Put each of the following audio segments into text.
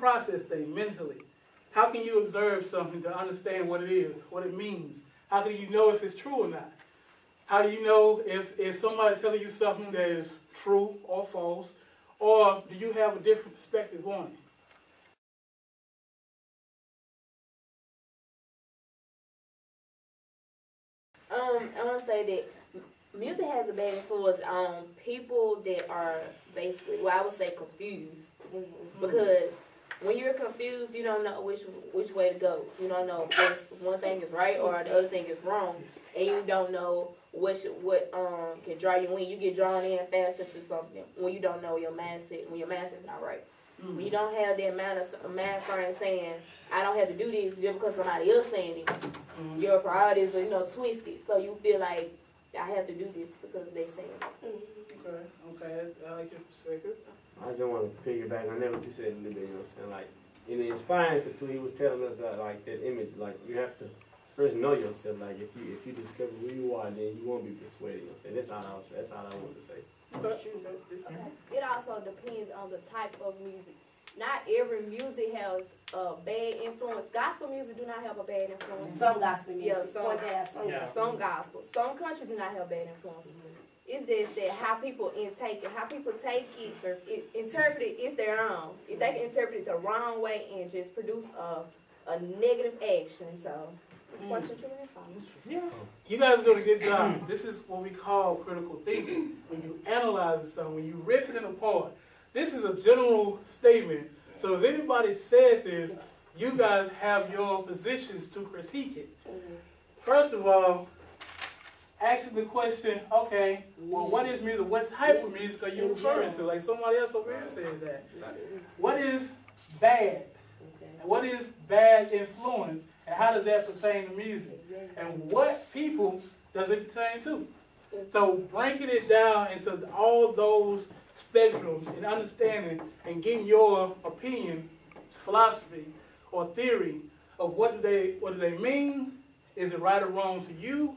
process things mentally? How can you observe something to understand what it is, what it means? How do you know if it's true or not? How do you know if somebody's telling you something that is true or false, or do you have a different perspective on it? I want to say that music has a bad influence on people that are basically, well, I would say confused. Because when you're confused, you don't know which way to go. You don't know if one thing is right or the other thing is wrong, and you don't know what can draw you in. You get drawn in faster to something when you don't know your mindset. When your mindset's not right. When you don't have that mind frame saying, I don't have to do this just because somebody else saying it. Your priorities are, twisted. So you feel like, I have to do this because they saying it. Okay. I like your perspective. I just want to piggyback on that what you said a little bit, you know what I'm saying? Like, in the Inspiring Institute, he was telling us that, like, that image, like, you have to first know yourself. Like, if you discover who you are, then you won't be persuaded, you know what I'm saying? That's all I wanted to say. That's true. It also depends on the type of music. Not every music has a bad influence. Gospel music do not have a bad influence. Some gospel music. Some gospel. Some country do not have bad influence. It's just that how people intake it, how people take it, interpret it is their own. If they can interpret it the wrong way and just produce a negative action, so it's what you're trying to find. Yeah. You guys are doing a good job. This is what we call critical thinking. When you analyze something, when you rip it apart. This is a general statement. So if anybody said this, you guys have your positions to critique it. First of all, asking the question, okay, well, what is music? What type of music are you referring to? Like somebody else over here said that. What is bad? And what is bad influence? And how does that pertain to music? And what people does it pertain to? So breaking it down into all those spectrums and understanding and getting your opinion, philosophy, or theory of what do they mean? Is it right or wrong to you?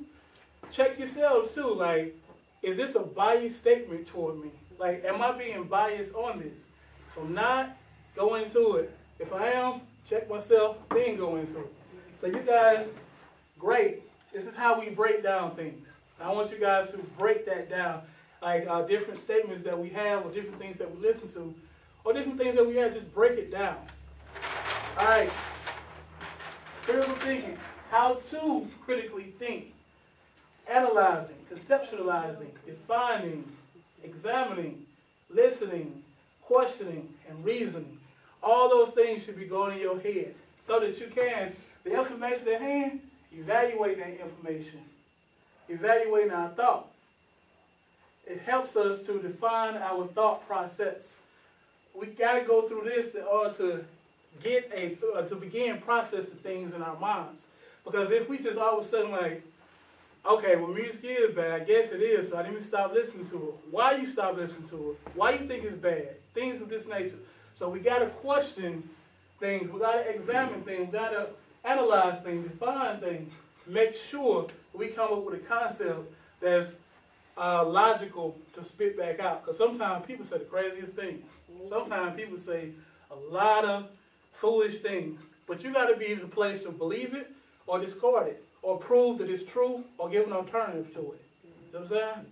Check yourselves too. Like, is this a biased statement toward me? Like, am I being biased on this? If I'm not, go into it. If I am, check myself, then go into it. So you guys, great. This is how we break down things. I want you guys to break that down. Like different statements that we have, or different things that we listen to, or different things that we have, just break it down. All right. Critical thinking. How to critically think. Analyzing, conceptualizing, defining, examining, listening, questioning, and reasoning. All those things should be going in your head so that you can, the information at hand, evaluate that information. Evaluating our thought. It helps us to define our thought process. We got to go through this in order to get to begin processing things in our minds. Because if we just all of a sudden like, okay, well, music is bad, I guess it is, so I need to stop listening to it. Why you stop listening to it? Why you think it's bad? Things of this nature. So we got to question things. We got to examine things. We got to analyze things, define things, make sure we come up with a concept that's logical to spit back out. Because sometimes people say the craziest things. Sometimes people say a lot of foolish things. But you got to be in a place to believe it or discard it, or prove that it's true, or give an alternative to it. See what I'm saying?